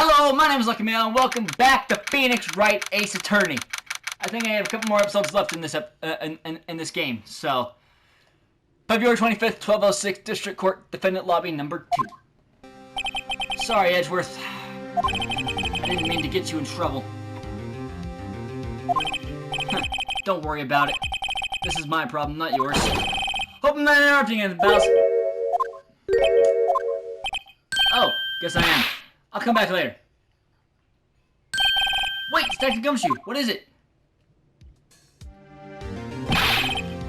Hello, my name is Lucky Mail, and welcome back to Phoenix Wright Ace Attorney. I think I have a couple more episodes left in this in this game. So, February 25th, 1206, District Court, Defendant Lobby number 2. Sorry, Edgeworth. I didn't mean to get you in trouble. Don't worry about it. This is my problem, not yours. Hope I'm not interrupting you, Boss. Oh, guess I am. I'll come back later. Wait, Detective Gumshoe, what is it?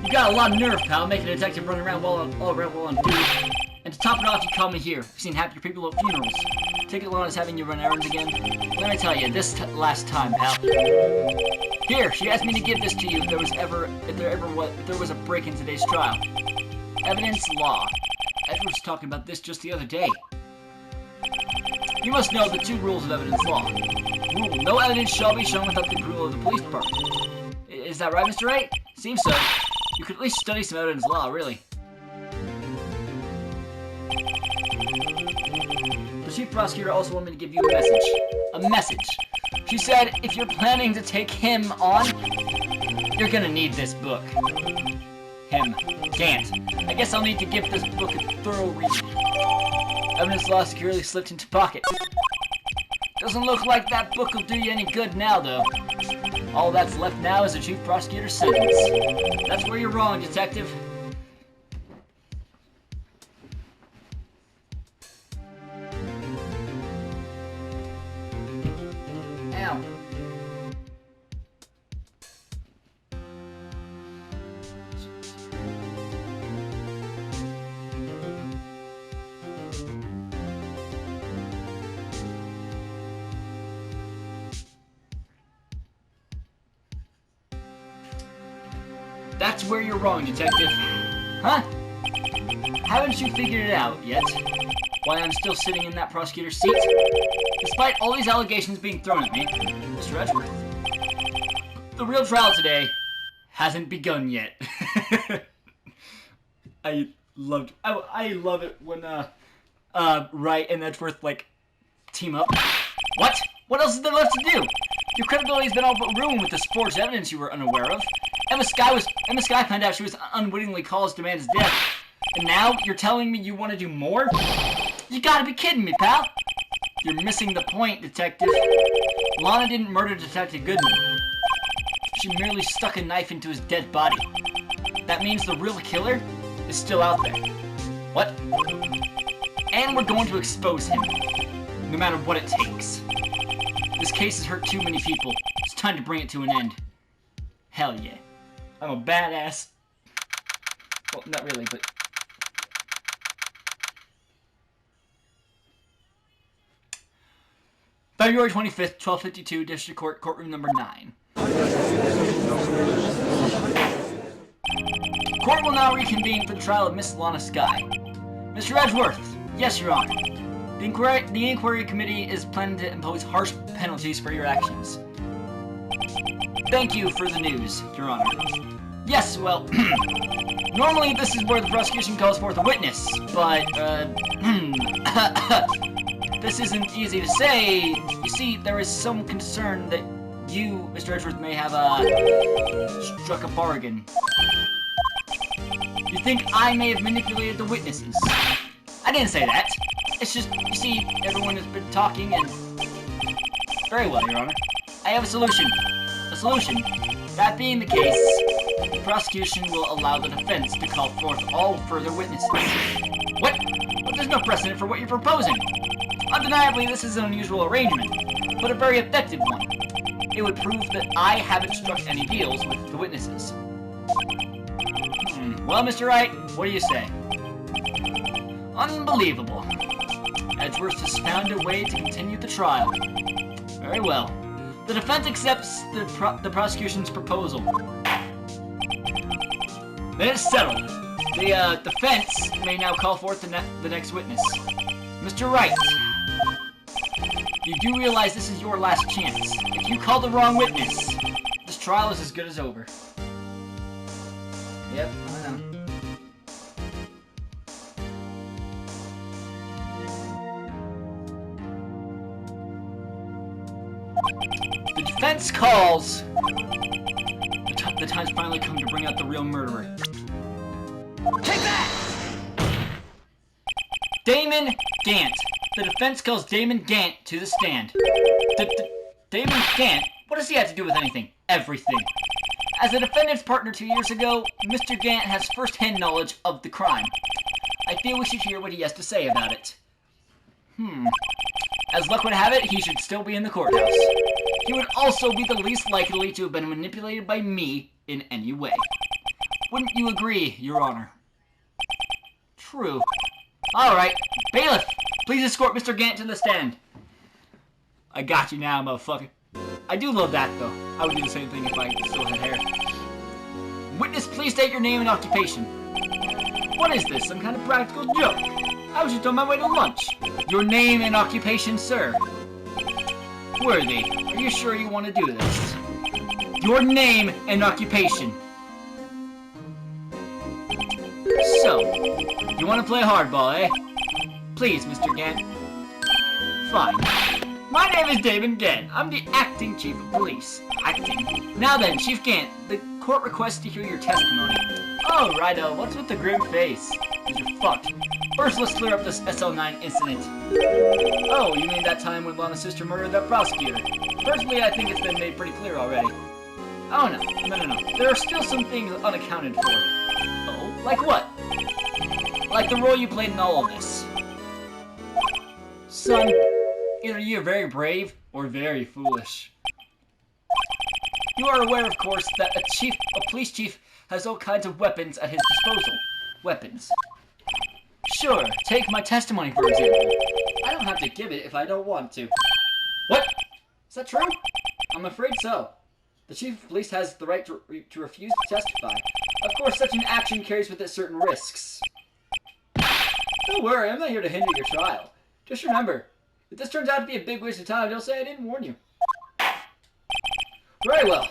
You got a lot of nerve, pal, making a detective run around all around while on duty. And to top it off, you call me here. I've seen happier people at funerals. Take it long as having you run errands again. Let me tell you, this last time, pal. Here, she asked me to give this to you if there was a break in today's trial. Evidence law. Edward was talking about this just the other day. You must know the 2 rules of evidence law. Rule: no evidence shall be shown without the approval of the police department. Is that right, Mr. Wright? Seems so. You could at least study some evidence law, really. The chief prosecutor also wanted me to give you a message. A message. She said, if you're planning to take him on, you're gonna need this book. Him. Can't. I guess I'll need to give this book a thorough read. Evidence law securely slipped into pocket. Doesn't look like that book will do you any good now, though. All that's left now is the chief prosecutor's sentence. That's where you're wrong, detective. Ow. That's where you're wrong, detective. Huh? Haven't you figured it out yet? Why I'm still sitting in that prosecutor's seat? Despite all these allegations being thrown at me, Mr. Edgeworth, the real trial today hasn't begun yet. I love it when Wright and Edgeworth like team up. What? What else is there left to do? Your credibility's been all but ruined with this forged evidence you were unaware of. Emma Skye found out she was unwittingly caused Amanda's death. And now you're telling me you want to do more? You gotta be kidding me, pal. You're missing the point, detective. Lana didn't murder Detective Goodman. She merely stuck a knife into his dead body. That means the real killer is still out there. What? And we're going to expose him, no matter what it takes. This case has hurt too many people. It's time to bring it to an end. Hell yeah. I'm a badass. Well, not really, but... February 25th, 1252, District Court, Courtroom number 9. Court will now reconvene for the trial of Miss Lana Skye. Mr. Edgeworth. Yes, Your Honor. The inquiry committee is planning to impose harsh penalties for your actions. Thank you for the news, Your Honor. Yes, well, normally this is where the prosecution calls forth a witness, but, this isn't easy to say. You see, there is some concern that you, Mr. Edgeworth, may have, struck a bargain. You think I may have manipulated the witnesses? I didn't say that. It's just, you see, everyone has been talking and... Very well, Your Honor. I have a solution. A solution. That being the case, the prosecution will allow the defense to call forth all further witnesses. What? But there's no precedent for what you're proposing. Undeniably, this is an unusual arrangement, but a very effective one. It would prove that I haven't struck any deals with the witnesses. Well, Mr. Wright, what do you say? Unbelievable. Edgeworth has found a way to continue the trial. Very well. The defense accepts the prosecution's proposal. Then it's settled. The defense may now call forth the next witness. Mr. Wright, you do realize this is your last chance. If you call the wrong witness, this trial is as good as over. Yep, I know. defense calls! The time's finally come to bring out the real murderer. Take that! Damon Gant. The defense calls Damon Gant to the stand. Damon Gant? What does he have to do with anything? Everything. As a defendant's partner 2 years ago, Mr. Gant has first-hand knowledge of the crime. I feel we should hear what he has to say about it. As luck would have it, he should still be in the courthouse. He would also be the least likely to have been manipulated by me in any way. Wouldn't you agree, Your Honor? True. Alright, bailiff, please escort Mr. Gant to the stand. I got you now, motherfucker. I do love that, though. I would do the same thing if I still had hair. Witness, please state your name and occupation. What is this, some kind of practical joke? I was just on my way to lunch. Your name and occupation, sir. Worthy, are you sure you want to do this? Your name and occupation. So, you want to play hardball, eh? Please, Mr. Gant. Fine. My name is Damon Gant. I'm the acting chief of police. Acting. Now then, Chief Gant, the court requests to hear your testimony. Oh, righto. What's with the grim face? You're fucked. First, let's clear up this SL9 incident. Oh, you mean that time when Lana's sister murdered that prosecutor? Personally, I think it's been made pretty clear already. Oh, no. There are still some things unaccounted for. Oh? Like what? Like the role you played in all of this. Son, either you're very brave or very foolish. You are aware, of course, that a police chief has all kinds of weapons at his disposal. Weapons. Sure, take my testimony, for example. I don't have to give it if I don't want to. What? Is that true? I'm afraid so. The chief of police has the right to refuse to testify. Of course, such an action carries with it certain risks. Don't worry, I'm not here to hinder your trial. Just remember, if this turns out to be a big waste of time, don't say I didn't warn you. Very well.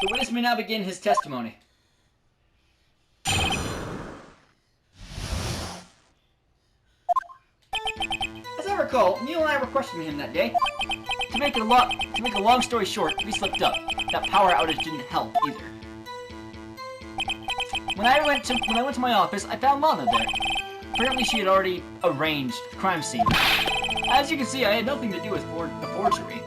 The witness may now begin his testimony. As I recall, Neil and I were questioning him that day. To make a long story short, we slipped up. That power outage didn't help either. When I went to my office, I found Lana there. Apparently, she had already arranged the crime scene. As you can see, I had nothing to do with the forgery.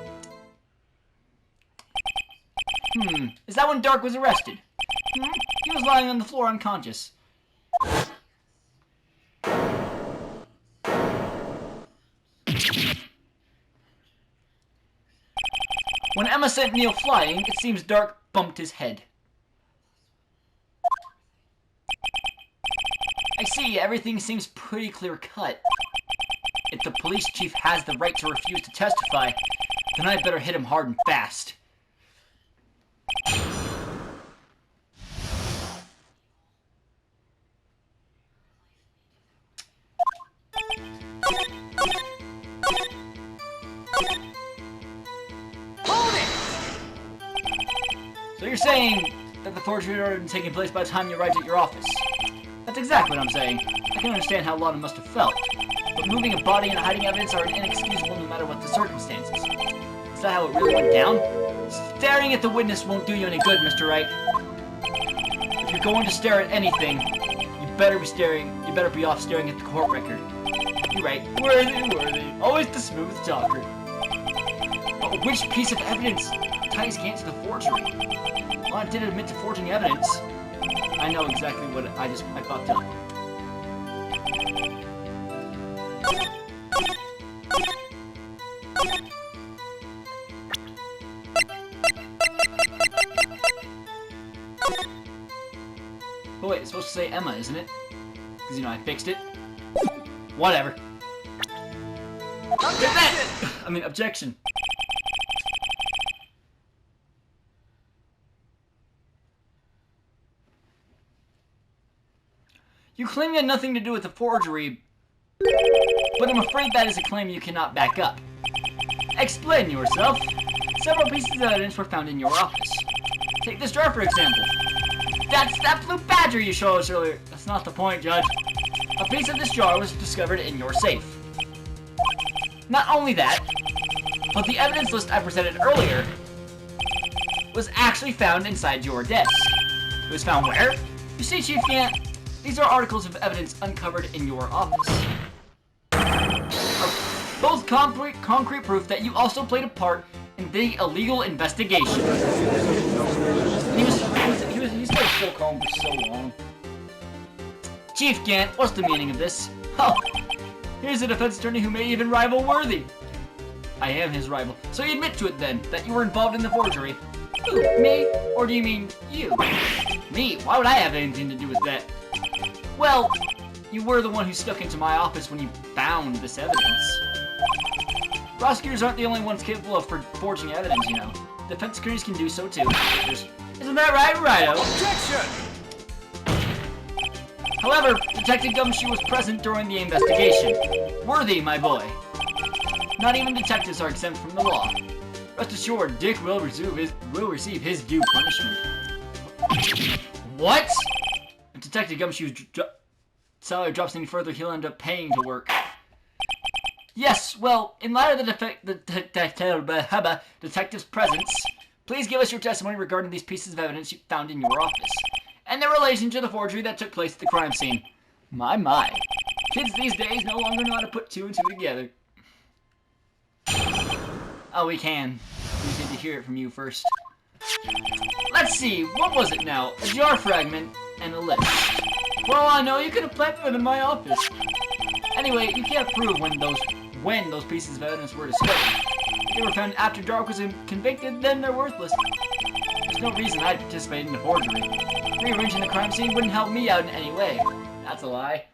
Is that when Dark was arrested? He was lying on the floor unconscious. When Emma sent Neil flying, it seems Dark bumped his head. I see, everything seems pretty clear-cut. If the police chief has the right to refuse to testify, then I'd better hit him hard and fast. Hold it! So you're saying that the forgery had already been taking place by the time you arrived at your office? That's exactly what I'm saying. I can understand how Lana must have felt. But moving a body and hiding evidence are inexcusable no matter what the circumstances. Is that how it really went down? Staring at the witness won't do you any good, Mr. Wright. If you're going to stare at anything, you better be off staring at the court record. You're right. Worthy. Always the smooth talker. But which piece of evidence ties Gant to the forgery? Lana did admit to forging evidence. I know exactly what I fucked up. Oh wait, it's supposed to say Emma, isn't it? Because, you know, I fixed it. Whatever. Objection! You claim you had nothing to do with the forgery, but I'm afraid that is a claim you cannot back up. Explain yourself. Several pieces of evidence were found in your office. Take this jar, for example. That's that blue badger you showed us earlier. That's not the point, Judge. A piece of this jar was discovered in your safe. Not only that, but the evidence list I presented earlier was actually found inside your desk. It was found where? You see, Chief Gant, these are articles of evidence uncovered in your office. Both concrete proof that you also played a part in the illegal investigation. He stayed so calm for so long. Chief Gant, what's the meaning of this? Oh, here's a defense attorney who may even rival Worthy. I am his rival. So you admit to it then, that you were involved in the forgery. Who, me? Or do you mean you? Me? Why would I have anything to do with that? Well, you were the one who stuck into my office when you found this evidence. Prosecutors aren't the only ones capable of forging evidence, you know. Defense attorneys can do so too. Isn't that right, Wright? Objection! However, Detective Gumshoe was present during the investigation. Worthy, my boy. Not even detectives are exempt from the law. Rest assured, Dick will receive his due punishment. What? If Detective Gumshoe's salary drops any further, he'll end up paying to work. Yes, well, in light of the detective's presence, please give us your testimony regarding these pieces of evidence you found in your office, and their relation to the forgery that took place at the crime scene. My. Kids these days no longer know how to put two and two together. Oh, we can. We just need to hear it from you first. Let's see, what was it now? A jar fragment and a list. For all I know, you could have planted them in my office. Anyway, you can't prove when those pieces of evidence were discovered. If they were found after Dark was convicted, then they're worthless. There's no reason I'd participate in the forgery. Rearranging the crime scene wouldn't help me out in any way. That's a lie.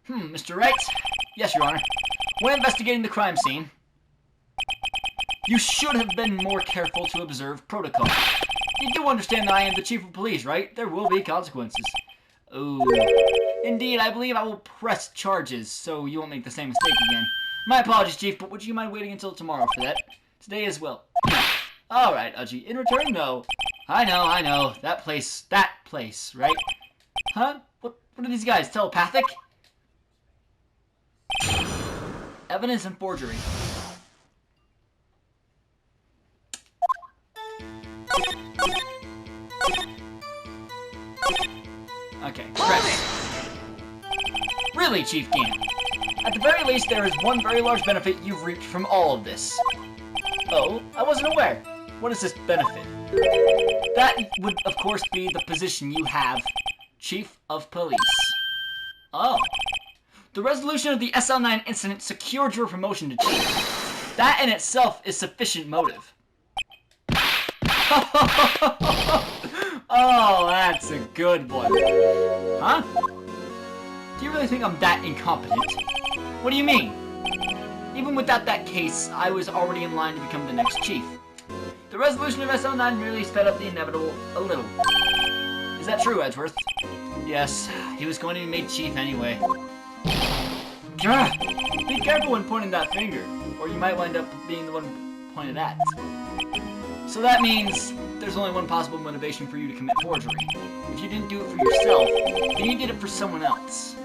Mr. Wright? Yes, Your Honor. When investigating the crime scene, you should have been more careful to observe protocol. You do understand that I am the Chief of Police, right? There will be consequences. Oh. Indeed, I believe I will press charges, so you won't make the same mistake again. My apologies, Chief, but would you mind waiting until tomorrow for that? Today as well. Alright, Udgy. In return, no. I know. That place, right? Huh? What are these guys, telepathic? Evidence and forgery. Okay, press. Really, Chief Gant? At the very least, there is one very large benefit you've reaped from all of this. Oh, I wasn't aware. What is this benefit? That would, of course, be the position you have, Chief of Police. Oh. The resolution of the SL9 incident secured your promotion to Chief. That in itself is sufficient motive. Oh, that's a good one. Huh? Do you really think I'm that incompetent? What do you mean? Even without that case, I was already in line to become the next chief. The resolution of SL9 merely sped up the inevitable a little. Is that true, Edgeworth? Yes, he was going to be made chief anyway. Gah! Be careful when pointing that finger, or you might wind up being the one pointed at. So that means there's only one possible motivation for you to commit forgery. If you didn't do it for yourself, then you did it for someone else.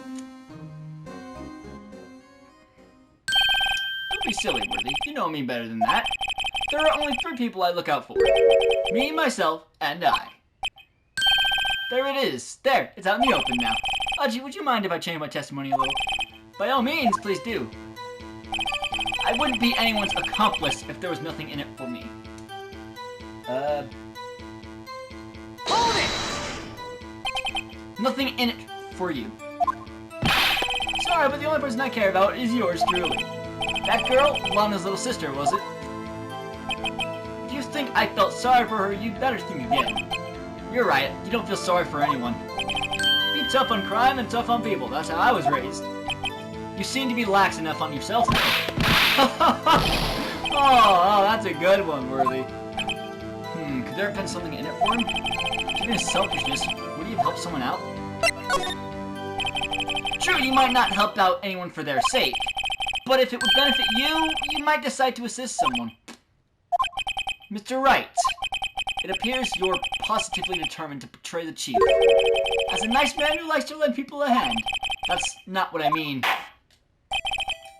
Don't be silly, Worthy. You know me better than that. There are only 3 people I look out for. Me, myself, and I. There it is. There, it's out in the open now. Udgy, would you mind if I change my testimony a little? By all means, please do. I wouldn't be anyone's accomplice if there was nothing in it for me. Hold it! Nothing in it for you. Sorry, but the only person I care about is yours truly. That girl, Lana's little sister, was it? If you think I felt sorry for her, you'd better think again. You're right, you don't feel sorry for anyone. Be tough on crime and tough on people, that's how I was raised. You seem to be lax enough on yourself, though. Oh, that's a good one, Worthy. Could there have been something in it for him? Given his selfishness, would he have helped someone out? True, you might not help out anyone for their sake, but if it would benefit you, you might decide to assist someone. Mr. Wright, it appears you're positively determined to betray the chief. As a nice man who likes to lend people a hand. That's not what I mean.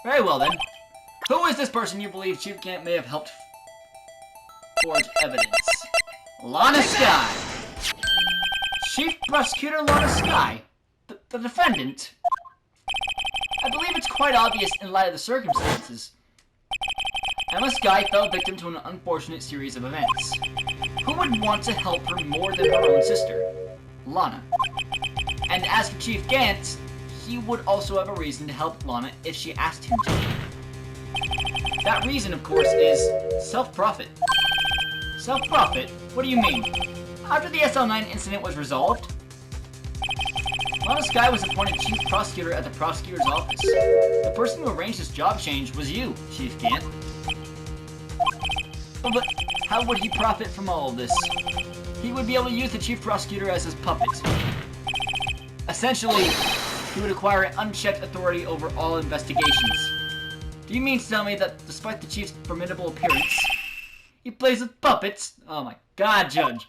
Very well then. Who is this person you believe Chief Gant may have helped forge evidence? Lana Skye! Chief Prosecutor Lana Skye? The defendant? I believe it's quite obvious in light of the circumstances. Emma Skye fell victim to an unfortunate series of events. Who would want to help her more than her own sister? Lana. And as for Chief Gant, he would also have a reason to help Lana if she asked him to. That reason, of course, is self-profit. Self-profit? What do you mean? After the SL9 incident was resolved, Lana Skye was appointed Chief Prosecutor at the Prosecutor's Office. The person who arranged this job change was you, Chief Gant. But how would he profit from all of this? He would be able to use the Chief Prosecutor as his puppet. Essentially, he would acquire unchecked authority over all investigations. Do you mean to tell me that despite the Chief's formidable appearance, he plays with puppets? Oh my god, Judge.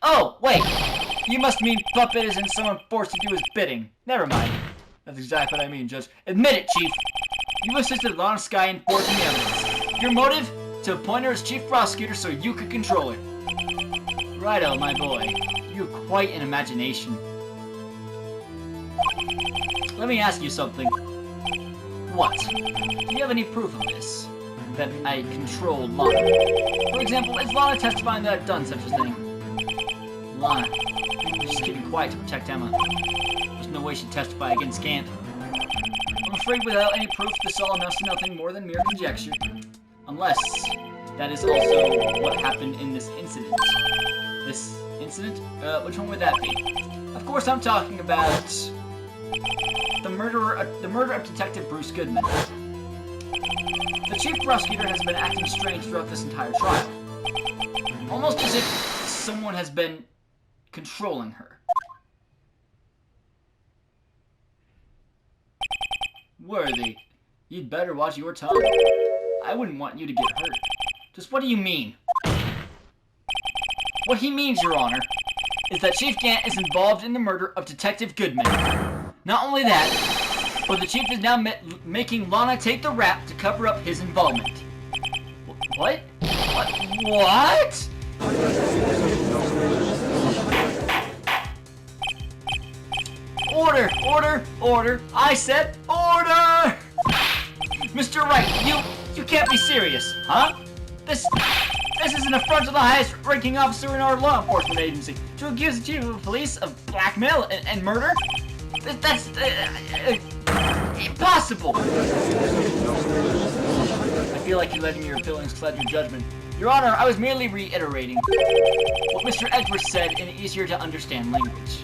Oh, wait! You must mean puppet as in someone forced to do his bidding. Never mind. That's exactly what I mean, Judge. Admit it, Chief! You assisted Lana Skye in forging the evidence. Your motive? To appoint her as Chief Prosecutor so you could control her. Righto, my boy. You have quite an imagination. Let me ask you something. What? Do you have any proof of this? That I controlled Lana? For example, is Lana testifying that I've done such a thing? Lana. Just keeping quiet to protect Emma. There's no way she'd testify against Gant. I'm afraid without any proof, this all amounts to nothing more than mere conjecture. Unless that is also what happened in this incident. This incident? Which one would that be? Of course, I'm talking about the murder of Detective Bruce Goodman. The Chief Prosecutor has been acting strange throughout this entire trial. Almost as if someone has been controlling her. Worthy, you'd better watch your tongue. I wouldn't want you to get hurt. Just what do you mean? What he means, Your Honor, is that Chief Gant is involved in the murder of Detective Goodman. Not only that, but the Chief is now making Lana take the rap to cover up his involvement. What? What? Order! Order! Order! I said order! Mr. Wright, you can't be serious, huh? This is an affront to the highest ranking officer in our law enforcement agency. To accuse the chief of police of blackmail and murder? That's impossible! I feel like you're letting your feelings cloud your judgment. Your Honor, I was merely reiterating what Mr. Edwards said in easier to understand language.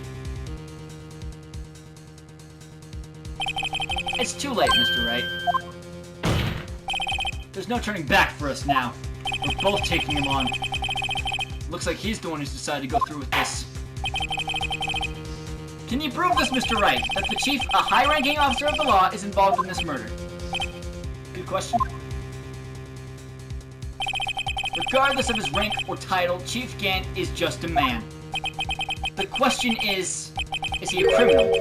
It's too late, Mr. Wright. There's no turning back for us now. We're both taking him on. Looks like he's the one who's decided to go through with this. Can you prove this, Mr. Wright, that the Chief, a high-ranking officer of the law, is involved in this murder? Good question. Regardless of his rank or title, Chief Gant is just a man. The question is he a criminal?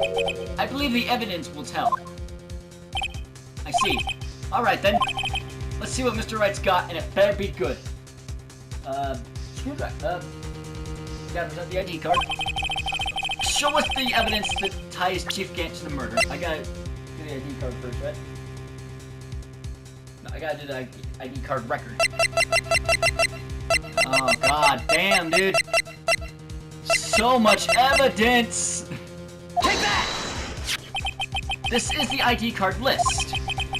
I believe the evidence will tell. I see. Alright then. Let's see what Mr. Wright's got, and it better be good. Screwdriver. Gotta present the ID card. Show us the evidence that ties Chief Gant to the murder. I gotta do the ID card first, right? No, I gotta do the ID card record. Oh, god damn, dude. So much evidence! Take that! This is the ID card list.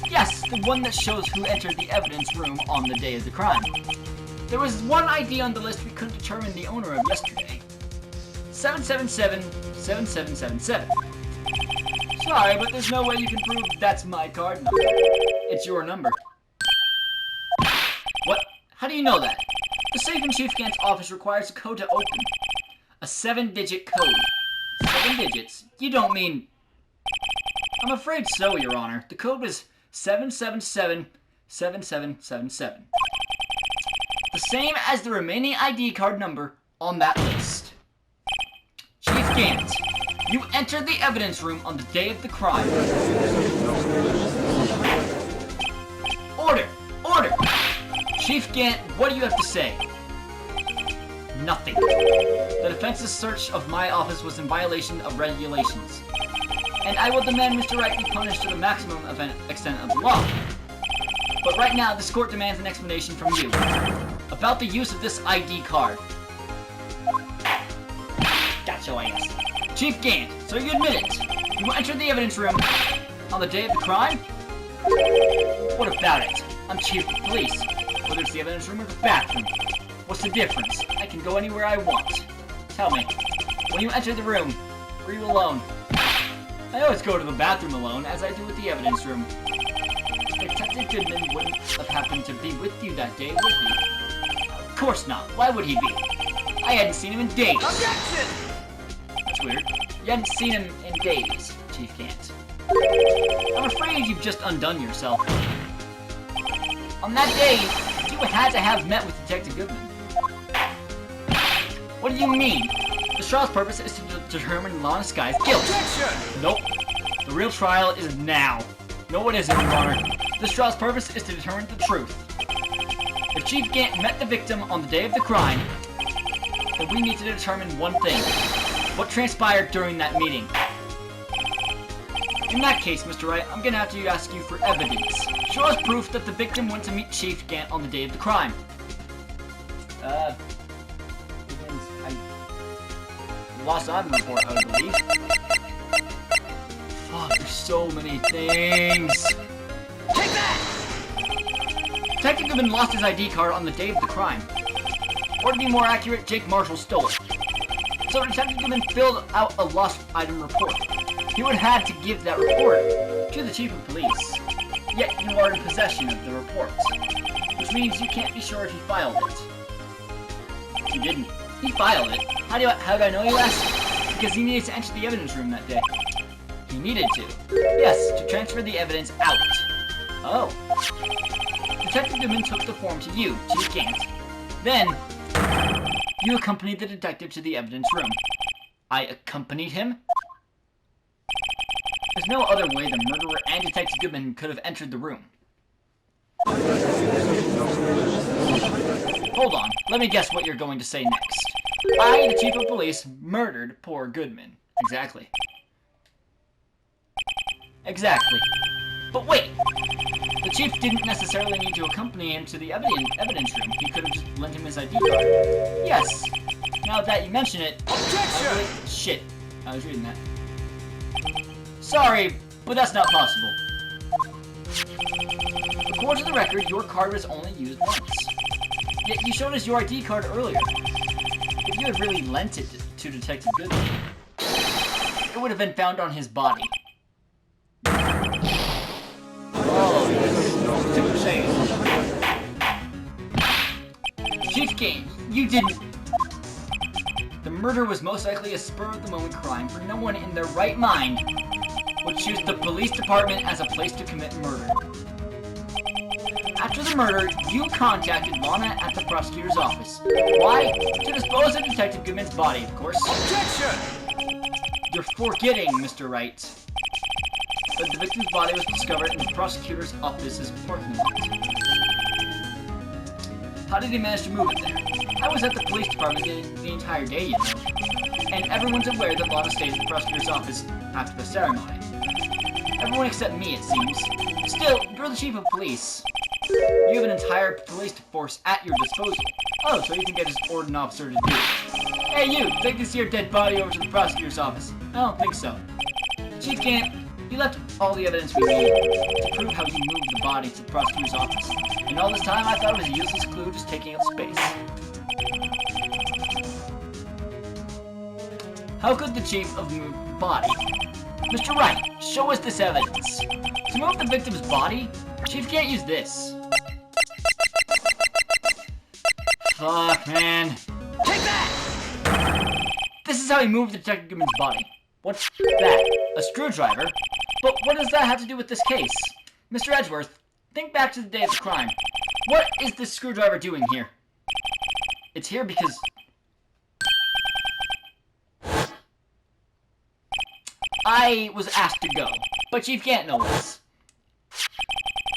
Yes, the one that shows who entered the evidence room on the day of the crime. There was one ID on the list we couldn't determine the owner of yesterday. 777-7777. Sorry, but there's no way you can prove that's my card number. It's your number. What? How do you know that? The safe in Chief Gant's office requires a code to open. A 7-digit code. 7 digits? You don't mean... I'm afraid so, Your Honor. The code was 777-7777. The same as the remaining ID card number on that list. Chief Gant, You entered the evidence room on the day of the crime. Order! Order! Chief Gant, what do you have to say? Nothing. The defense's search of my office was in violation of regulations. And I will demand Mr. Wright be punished to the maximum extent of the law. But right now, this court demands an explanation from you about the use of this ID card. Gotcha, I guess. Chief Gant, so you admit it. You entered the evidence room on the day of the crime? What about it? I'm chief of police. Whether it's the evidence room or the bathroom. What's the difference? I can go anywhere I want. Tell me, when you entered the room, were you alone? I always go to the bathroom alone, as I do with the evidence room. Detective Goodman wouldn't have happened to be with you that day, would he? Of course not. Why would he be? I hadn't seen him in days. Objection! That's weird. You hadn't seen him in days, Chief Gant. I'm afraid you've just undone yourself. On that day, you had to have met with Detective Goodman. What do you mean? The trial's purpose is to determine Lana Sky's guilt. Objection! Nope. The real trial is now. No, it isn't, Your Honor. This trial's purpose is to determine the truth. If Chief Gant met the victim on the day of the crime, then we need to determine one thing. What transpired during that meeting? In that case, Mr. Wright, I'm gonna have to ask you for evidence. Show us proof that the victim went to meet Chief Gant on the day of the crime. Lost item report, I would believe. Fuck, there's so many things. Take that! Detective Goodman lost his ID card on the day of the crime. Or to be more accurate, Jake Marshall stole it. So Detective Goodman filled out a lost item report. He would have to give that report to the Chief of Police. Yet you are in possession of the report. Which means you can't be sure if he filed it. He didn't. He filed it. How do I know, you ask? Because he needed to enter the evidence room that day. He needed to. Yes, to transfer the evidence out. Oh. Detective Goodman took the form to you, Chief Gant. Then, you accompanied the detective to the evidence room. I accompanied him? There's no other way the murderer and Detective Goodman could have entered the room. Hold on, let me guess what you're going to say next. I, the Chief of Police, murdered poor Goodman. Exactly. Exactly. But wait! The Chief didn't necessarily need to accompany him to the evidence room. He could have just lent him his ID card. Yes. Now that you mention it... Objection! Shit. I was reading that. Sorry, but that's not possible. According to the record, your card was only used once. Yet you showed us your ID card earlier. If you had really lent it to Detective Goodman, it would have been found on his body. Oh, yes. Chief Gant, you didn't... The murder was most likely a spur-of-the-moment crime, for no one in their right mind would choose the police department as a place to commit murder. After the murder, you contacted Lana at the prosecutor's office. Why? To dispose of Detective Goodman's body, of course. Objection! You're forgetting, Mr. Wright, that the victim's body was discovered in the prosecutor's office's parking lot. How did he manage to move it there? I was at the police department the entire day, you know. And everyone's aware that Lana stayed at the prosecutor's office after the ceremony. Everyone except me, it seems. Still, you're the Chief of Police. You have an entire police force at your disposal. Oh, so you think I just ordered an officer to do it? Hey you, take this here dead body over to the prosecutor's office. I don't think so. Chief Gant, you left all the evidence we need to prove how you moved the body to the prosecutor's office. And all this time I thought it was a useless clue just taking up space. How could the Chief have moved the body? Mr. Wright, show us this evidence. To move the victim's body, Chief can't use this. Fuck, man. Take that! This is how he moved Detective Goodman's body. What's that? A screwdriver? But what does that have to do with this case? Mr. Edgeworth, think back to the day of the crime. What is this screwdriver doing here? It's here because... I was asked to go, but Chief Gant knows this.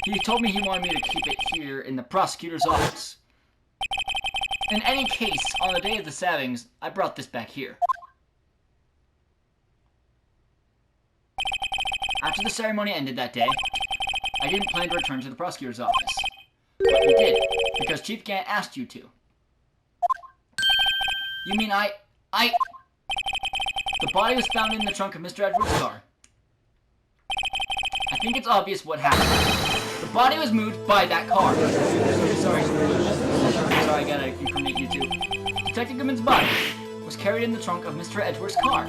He told me he wanted me to keep it here in the prosecutor's office. In any case, on the day of the stabbings, I brought this back here. After the ceremony ended that day, I didn't plan to return to the prosecutor's office. But you did, because Chief Gant asked you to. You mean I... The body was found in the trunk of Mr. Edwards' car. I think it's obvious what happened. The body was moved by that car. Sorry, I gotta incriminate you too. Detective Goodman's body was carried in the trunk of Mr. Edwards' car.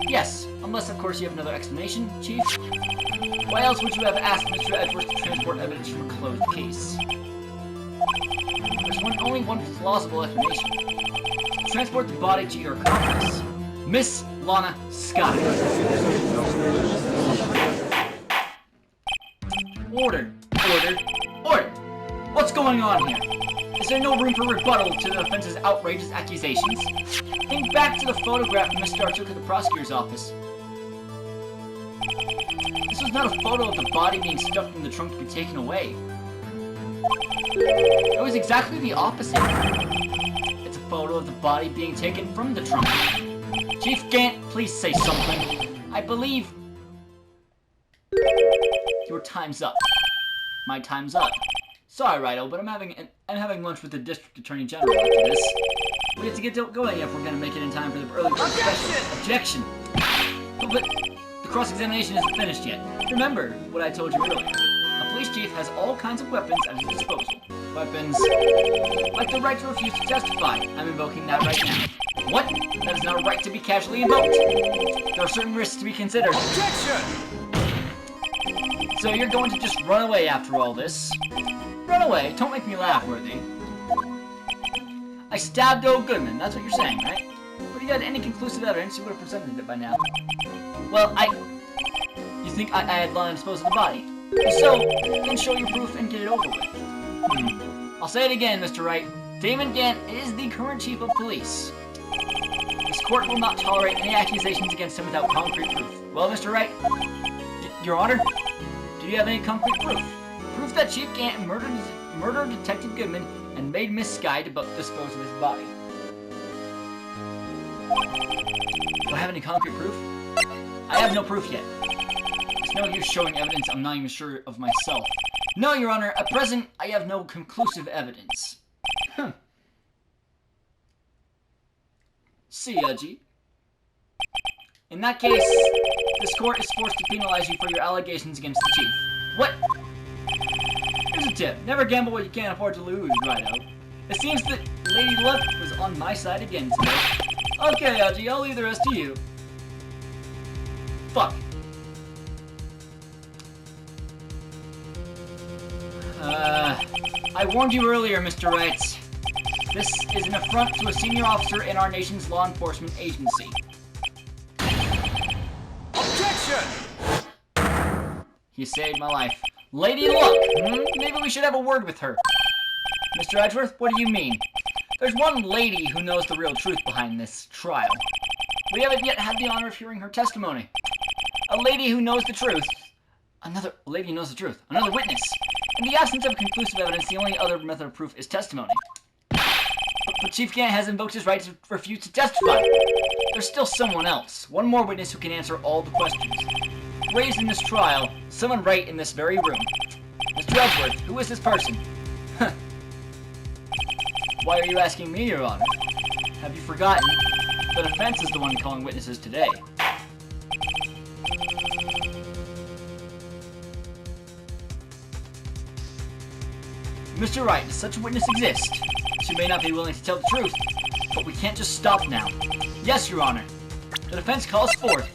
Yes, unless of course you have another explanation, Chief. Why else would you have asked Mr. Edwards to transport evidence from a closed case? There's only one plausible explanation. Transport the body to your accomplice, Miss Lana Scott. Order. What's going on here? Is there no room for rebuttal to the defense's outrageous accusations? Think back to the photograph Mr. Starr took at the prosecutor's office. This was not a photo of the body being stuffed in the trunk to be taken away. It was exactly the opposite. It's a photo of the body being taken from the trunk. Chief Gant, please say something. I believe... Your time's up. My time's up. Sorry, Wright, but I'm having lunch with the District Attorney General after this. We have to get going if we're gonna make it in time for the early bird special. Objection! But the cross-examination isn't finished yet. Remember what I told you earlier. A police chief has all kinds of weapons at his disposal. Weapons like the right to refuse to testify. I'm invoking that right now. What? That is not a right to be casually invoked. There are certain risks to be considered. Objection! So you're going to just run away after all this? Run away? Don't make me laugh, Worthy. I stabbed old Goodman, that's what you're saying, right? But if you had any conclusive evidence, you would have presented it by now. Well, You think I had Lana dispose of the body? If so, then show your proof and get it over with. I'll say it again, Mr. Wright. Damon Gant is the current chief of police. This court will not tolerate any accusations against him without concrete proof. Well, Mr. Wright, Your Honor, do you have any concrete proof? Proof that Chief Gant murdered Detective Goodman and made Miss Skye to dispose of his body. Do I have any concrete proof? I have no proof yet. It's no use showing evidence I'm not even sure of myself. No, Your Honor, at present, I have no conclusive evidence. See, Udgy. In that case, this court is forced to penalize you for your allegations against the chief. What? Here's a tip. Never gamble what you can't afford to lose, Righto. It seems that Lady Luck was on my side again today. Okay, Udgy, I'll leave the rest to you. Fuck. I warned you earlier, Mr. Wright. This is an affront to a senior officer in our nation's law enforcement agency. Objection! You saved my life. Lady Luck! Maybe we should have a word with her. Mr. Edgeworth, what do you mean? There's one lady who knows the real truth behind this trial. We haven't yet had the honor of hearing her testimony. A lady who knows the truth. Another lady who knows the truth. Another witness. In the absence of conclusive evidence, the only other method of proof is testimony. But Chief Gant has invoked his right to refuse to testify. There's still someone else. One more witness who can answer all the questions raised in this trial. Someone right in this very room. Mr. Edgeworth, who is this person? Why are you asking me, Your Honor? Have you forgotten? The defense is the one calling witnesses today. Mr. Wright, does such a witness exist? She may not be willing to tell the truth, but we can't just stop now. Yes, Your Honor. The defense calls forth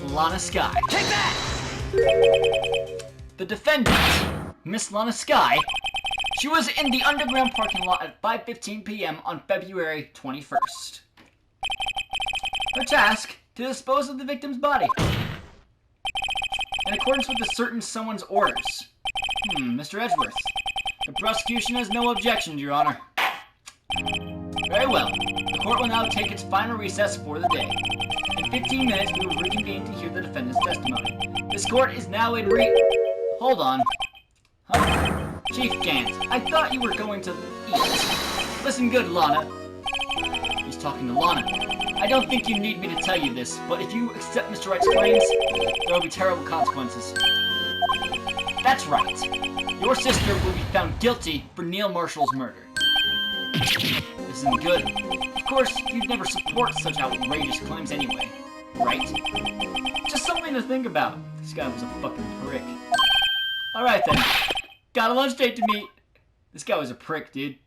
Lana Skye. Take that! The defendant, Miss Lana Skye, she was in the underground parking lot at 5:15 p.m. on February 21st. Her task, to dispose of the victim's body. In accordance with a certain someone's orders. Mr. Edgeworth. The prosecution has no objections, Your Honor. Very well. The court will now take its final recess for the day. In 15 minutes, we will reconvene to hear the defendant's testimony. This court is now in Hold on. Huh? Chief Gant, I thought you were going to eat. Listen good, Lana. He's talking to Lana. I don't think you need me to tell you this, but if you accept Mr. Wright's claims, there will be terrible consequences. That's right. Your sister will be found guilty for Neil Marshall's murder. This isn't good. Of course, you'd never support such outrageous claims anyway, right? Just something to think about. This guy was a fucking prick. Alright then. Got a lunch date to meet. This guy was a prick, dude.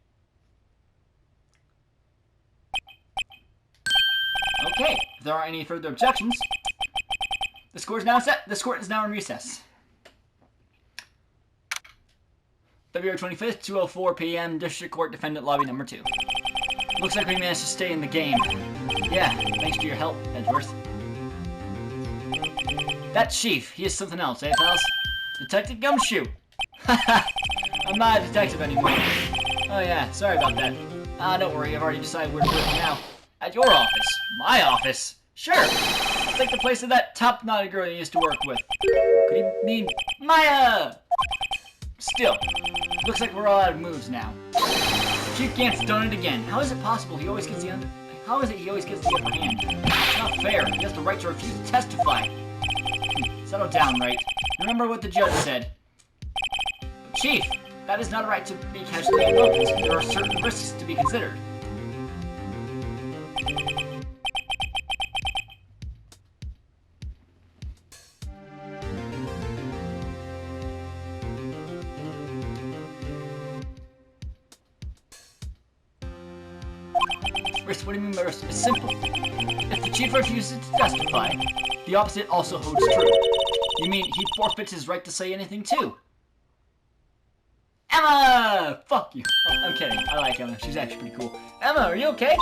Okay, if there aren't any further objections, this court is now set. This court is now in recess. February 25th, 2:04 p.m. District Court Defendant Lobby Number 2. Looks like we managed to stay in the game. Yeah, thanks to your help, Edgeworth. That chief, he is something else, eh, pals? Detective Gumshoe. Haha, I'm not a detective anymore. Oh yeah, sorry about that. Don't worry, I've already decided where to work now. At your office. My office? Sure. It's like the place of that top naughty girl you used to work with. Could he mean Maya? Still, looks like we're all out of moves now. Chief Gant's done it again. How is it possible he always gets the How is it he always gets the upper hand? It's not fair. He has the right to refuse to testify. Settle down, Wright. Remember what the judge said. Chief, that is not a right to be casually invoked. There are certain risks to be considered. What do you mean by risk? It's simple. If the chief refuses to testify, the opposite also holds true. You mean he forfeits his right to say anything too? Emma! Fuck you. Oh, I'm kidding. I like Emma. She's actually pretty cool. Emma, are you okay?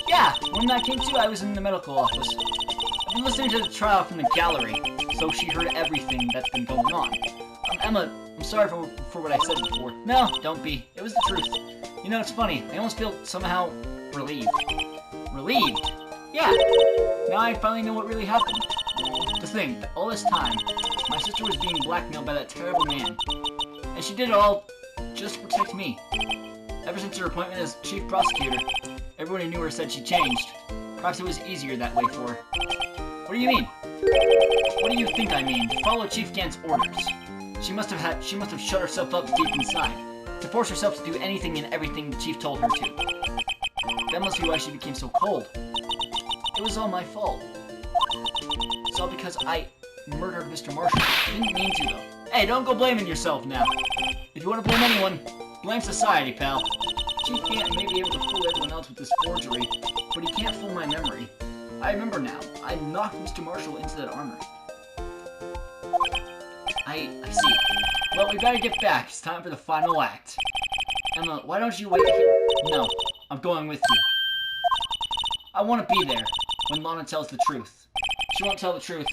Yeah. When I came to, I was in the medical office. I've been listening to the trial from the gallery, so she heard everything that's been going on. Emma, I'm sorry for what I said before. No, don't be. It was the truth. You know, it's funny. I almost feel somehow relieved. Relieved? Yeah. Now I finally know what really happened. To think that all this time, my sister was being blackmailed by that terrible man. And she did it all just to protect me. Ever since her appointment as chief prosecutor, everyone who knew her said she changed. Perhaps it was easier that way for her. What do you mean? What do you think I mean? To follow Chief Gant's orders. She must have shut herself up deep inside, to force herself to do anything and everything the chief told her to. That must be why she became so cold. It was all my fault. It's all because I murdered Mr. Marshall. I didn't mean to, though. Hey, don't go blaming yourself now. If you want to blame anyone, blame society, pal. Chief Gant may be able to fool everyone else with this forgery, but he can't fool my memory. I remember now. I knocked Mr. Marshall into that armor. I see. Well, we gotta get back. It's time for the final act. Emma, why don't you wait here? No, I'm going with you. I want to be there when Lana tells the truth. She won't tell the truth.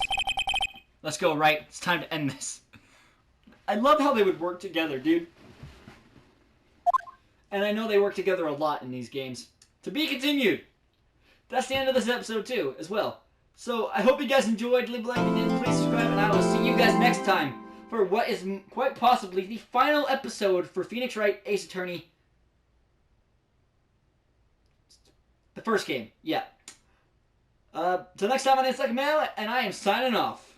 Let's go, Wright. It's time to end this. I love how they would work together, dude. And I know they work together a lot in these games. To be continued. That's the end of this episode, too, as well. So, I hope you guys enjoyed. Leave a like if you did. Please subscribe, and I will see you guys next time for what is quite possibly the final episode for Phoenix Wright Ace Attorney. The first game, yeah. Till next time, my name's Second Man, and I am signing off.